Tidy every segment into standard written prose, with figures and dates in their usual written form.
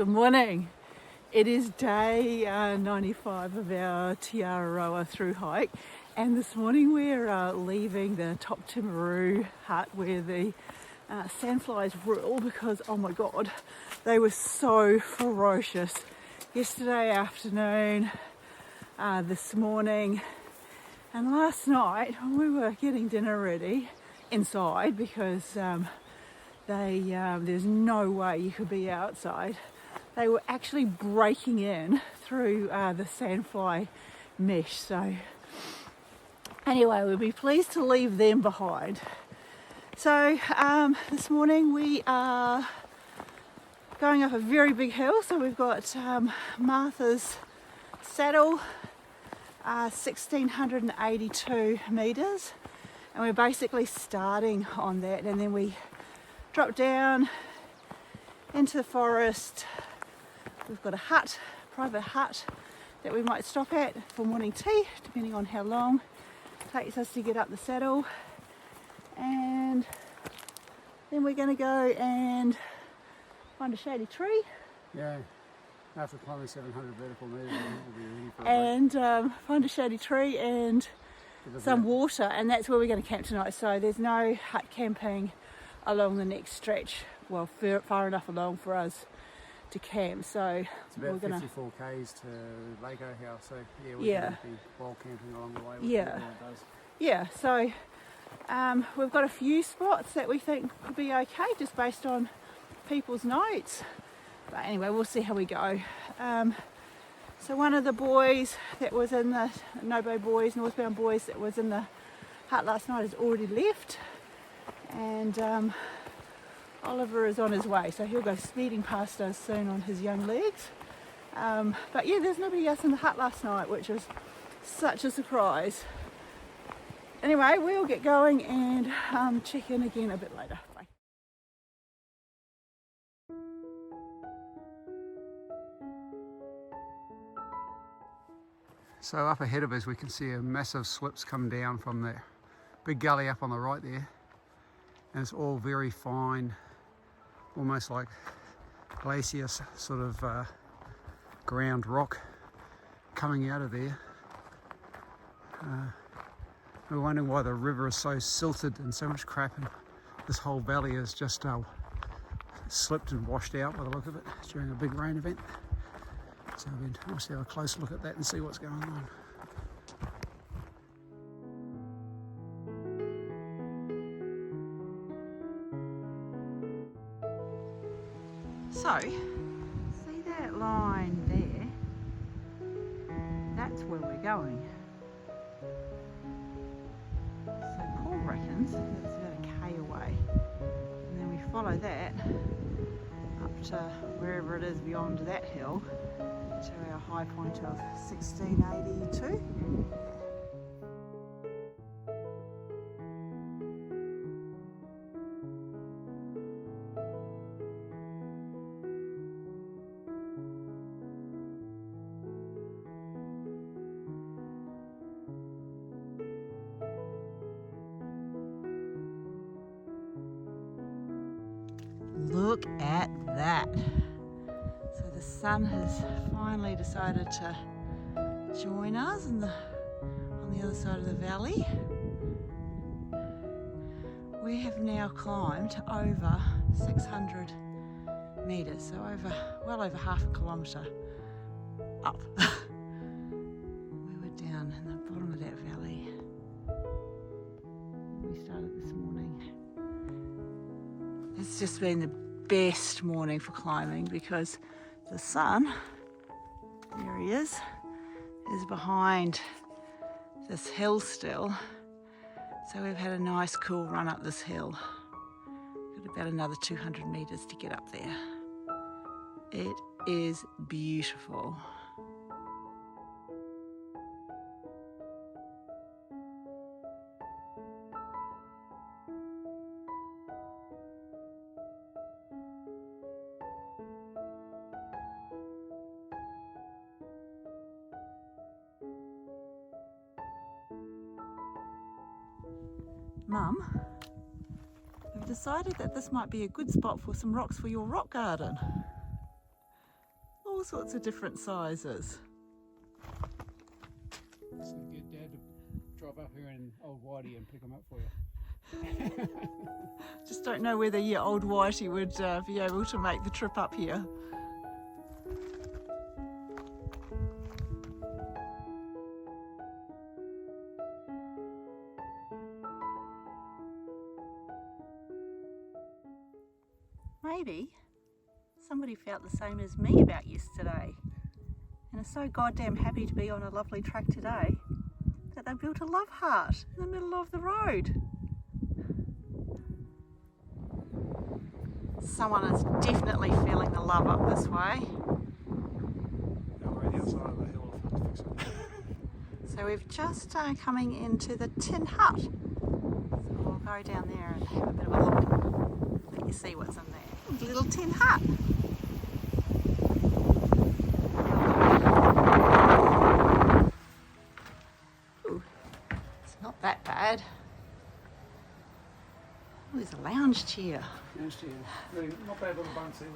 Good morning. It is day 95 of our Araroa through hike, and this morning we're leaving the top Timaru hut where the sandflies rule because, oh my god, they were so ferocious yesterday afternoon, this morning, and last night when we were getting dinner ready inside because there's no way you could be outside. They were actually breaking in through the sandfly mesh. So anyway, we'll be pleased to leave them behind. So this morning we are going up a very big hill. So we've got Martha's Saddle, 1,682 metres. And we're basically starting on that, and then we drop down into the forest. We've got a hut, private hut, that we might stop at for morning tea, depending on how long it takes us to get up the saddle. And then we're going to go and find a shady tree. Yeah, after climbing 700 vertical metres, I think we'll be ready for a and find a shady tree and some water, and that's where we're going to camp tonight. So there's no hut camping along the next stretch, well, far enough along for us to camp. So it's about 54 k's to Lako House, so yeah, we're going to be wild camping along the way. So we've got a few spots that we think could be okay just based on people's notes, but anyway, we'll see how we go. So one of the boys that was in the NOBO boys, northbound boys, that was in the hut last night has already left, and Oliver is on his way, so he'll go speeding past us soon on his young legs. But yeah, there's nobody else in the hut last night, which was such a surprise. Anyway, we'll get going and check in again a bit later. Bye. So up ahead of us we can see a massive slips come down from that big gully up on the right there, and it's all very fine, almost like glacier sort of ground rock coming out of there. We're wondering why the river is so silted and so much crap, and this whole valley is just slipped and washed out by the look of it during a big rain event. So we'll have a close look at that and see what's going on. So, see that line there? That's where we're going. So Paul reckons that's about a K away. And then we follow that up to wherever it is beyond that hill, to our high point of 1,682. Look at that. So the sun has finally decided to join us on the other side of the valley. We have now climbed over 600 metres, so well over half a kilometre up. We were down in the bottom of that valley when we started this morning. It's just been the best morning for climbing because the sun, there he is behind this hill still. So we've had a nice cool run up this hill. Got about another 200 metres to get up there. It is beautiful. Mum, we've decided that this might be a good spot for some rocks for your rock garden. all sorts of different sizes. So get Dad to drive up here in Old Whitey and pick them up for you. Just don't know whether your old Whitey would be able to make the trip up here. Maybe somebody felt the same as me about yesterday and are so goddamn happy to be on a lovely track today that they built a love heart in the middle of the road. Someone is definitely feeling the love up this way. Already outside of the hill to fix it. So we've just coming into the tin hut. So we'll go down there and have a bit of a look. Let you see what's in there. Little tin hut. Ooh, it's not that bad. Oh, there's a lounge chair. Lounge chair. Really not bad little bunks either.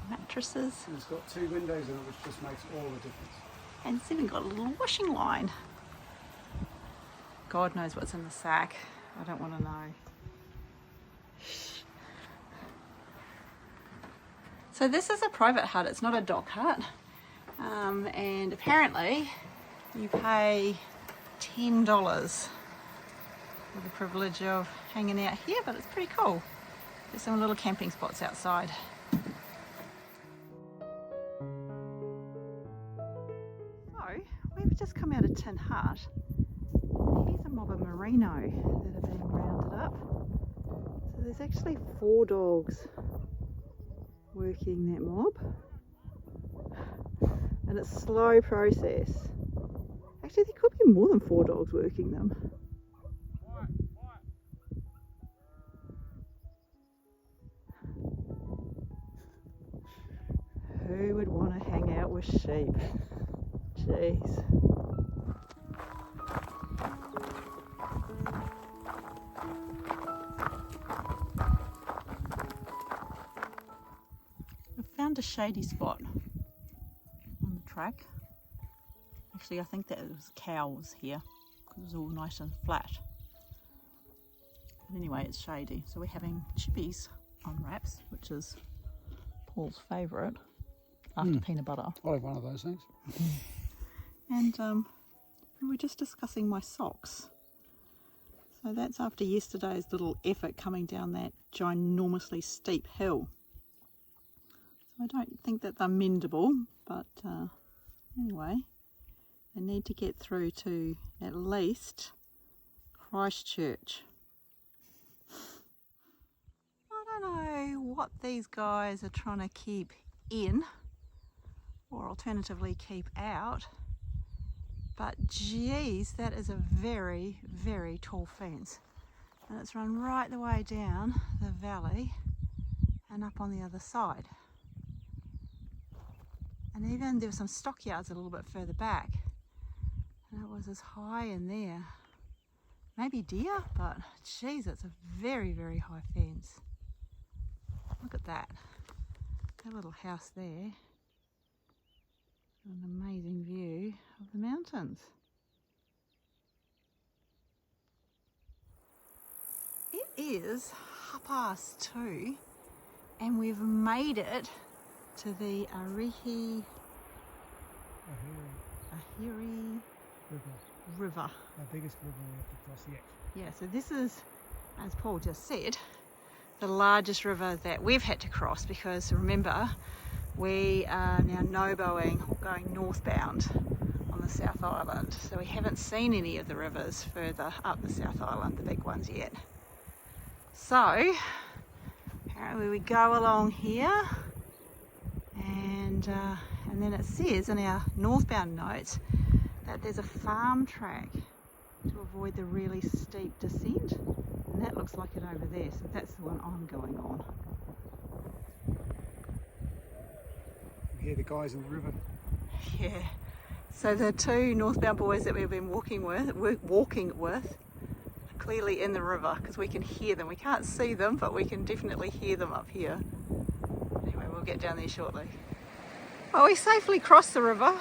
Mattresses. And it's got 2 windows in it, which just makes all the difference. And it's even got a little washing line. God knows what's in the sack. I don't want to know. So this is a private hut, it's not a dock hut. And apparently you pay $10 for the privilege of hanging out here, but it's pretty cool. There's some little camping spots outside. So we've just come out of Tin Hut. Here's a mob of merino that are being rounded up. So there's actually 4 dogs working that mob, and it's a slow process. Actually, there could be more than 4 dogs working them. Who would want to hang out with sheep? Jeez. Found a shady spot on the track. Actually, I think that it was cows here because it was all nice and flat. But anyway, it's shady. So we're having chippies on wraps, which is Paul's favourite after peanut butter. I have one of those things. And we were just discussing my socks. So that's after yesterday's little effort coming down that ginormously steep hill. I don't think that they're mendable, but anyway, they need to get through to at least Christchurch. I don't know what these guys are trying to keep in, or alternatively keep out, but geez, that is a very, very tall fence. And it's run right the way down the valley and up on the other side. And even there were some stockyards a little bit further back, and it was as high in there. Maybe deer, but geez, it's a very, very high fence. Look at that. That little house there. An amazing view of the mountains. It is 2:30 and we've made it to the Ahiri River. Our biggest river we have to cross yet. Yeah, so this is, as Paul just said, the largest river that we've had to cross because remember, we are now NOBOing or going northbound on the South Island. So we haven't seen any of the rivers further up the South Island, the big ones yet. So apparently we go along here and then it says in our northbound notes that there's a farm track to avoid the really steep descent, and that looks like it over there, so that's the one I'm going on. You hear the guys in the river. Yeah, so the 2 northbound boys that we've been walking with are clearly in the river because we can hear them. We can't see them, but we can definitely hear them up here. Anyway, we'll get down there shortly. Well, we safely crossed the river,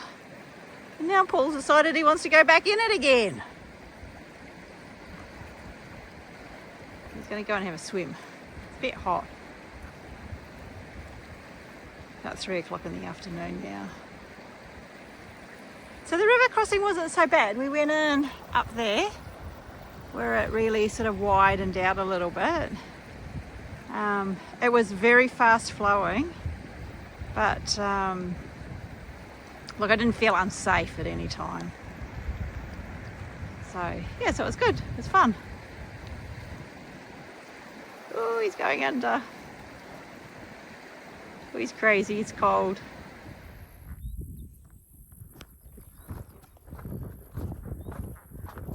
and now Paul's decided he wants to go back in it again. He's going to go and have a swim. It's a bit hot. About 3 o'clock in the afternoon now. So the river crossing wasn't so bad. We went in up there where it really sort of widened out a little bit. It was very fast flowing, but look, I didn't feel unsafe at any time. So yeah, so it was good. It was fun. Oh, he's going under. Oh, he's crazy. It's cold.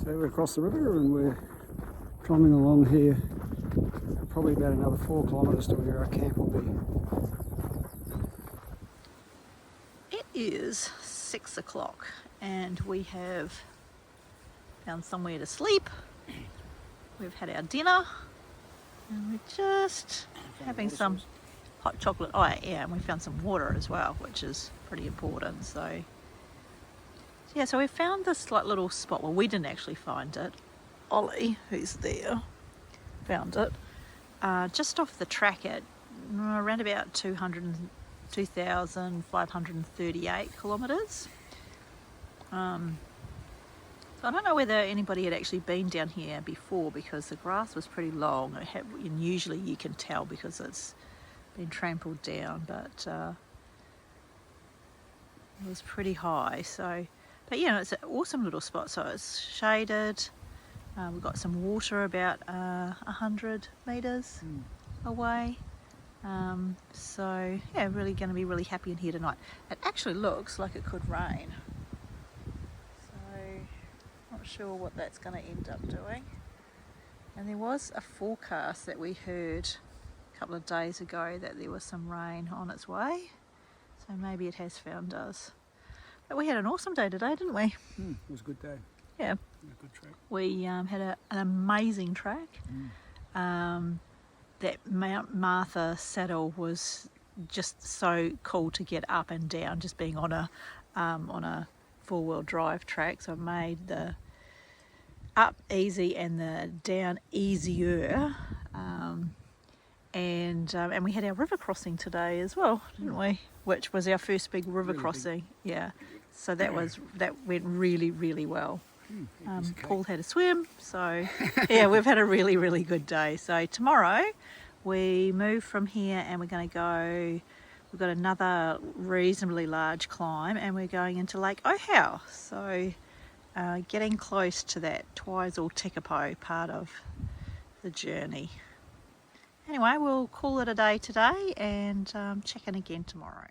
So we're across the river and we're climbing along here, probably about another 4 kilometres to where our camp will be. It is 6 o'clock and we have found somewhere to sleep. We've had our dinner and we're just having some hot chocolate. Oh yeah, and we found some water as well, which is pretty important. So yeah, so we found this like little spot. Well, we didn't actually find it. Ollie, who's there, found it just off the track at around about 2,538 kilometres. So I don't know whether anybody had actually been down here before because the grass was pretty long. And usually you can tell because it's been trampled down, but it was pretty high. So, but yeah, it's an awesome little spot. So it's shaded. We've got some water about 100 metres away. So yeah, really going to be really happy in here tonight. It actually looks like it could rain. Not sure what that's going to end up doing. And there was a forecast that we heard a couple of days ago that there was some rain on its way. So maybe it has found us. But we had an awesome day today, didn't we? It was a good day. Yeah. A good track. We had an amazing track. That Mount Martha saddle was just so cool to get up and down, just being on a 4-wheel drive track. So it made the up easy and the down easier. And we had our river crossing today as well, didn't we? Which was our first big river crossing. Big. Yeah. So that went really, really well. Paul had a swim, so yeah, we've had a really, really good day. So tomorrow we move from here and we're going to go. We've got another reasonably large climb and we're going into Lake Ohau. So getting close to that Twizel-Tekapo part of the journey. Anyway, we'll call it a day today and check in again tomorrow.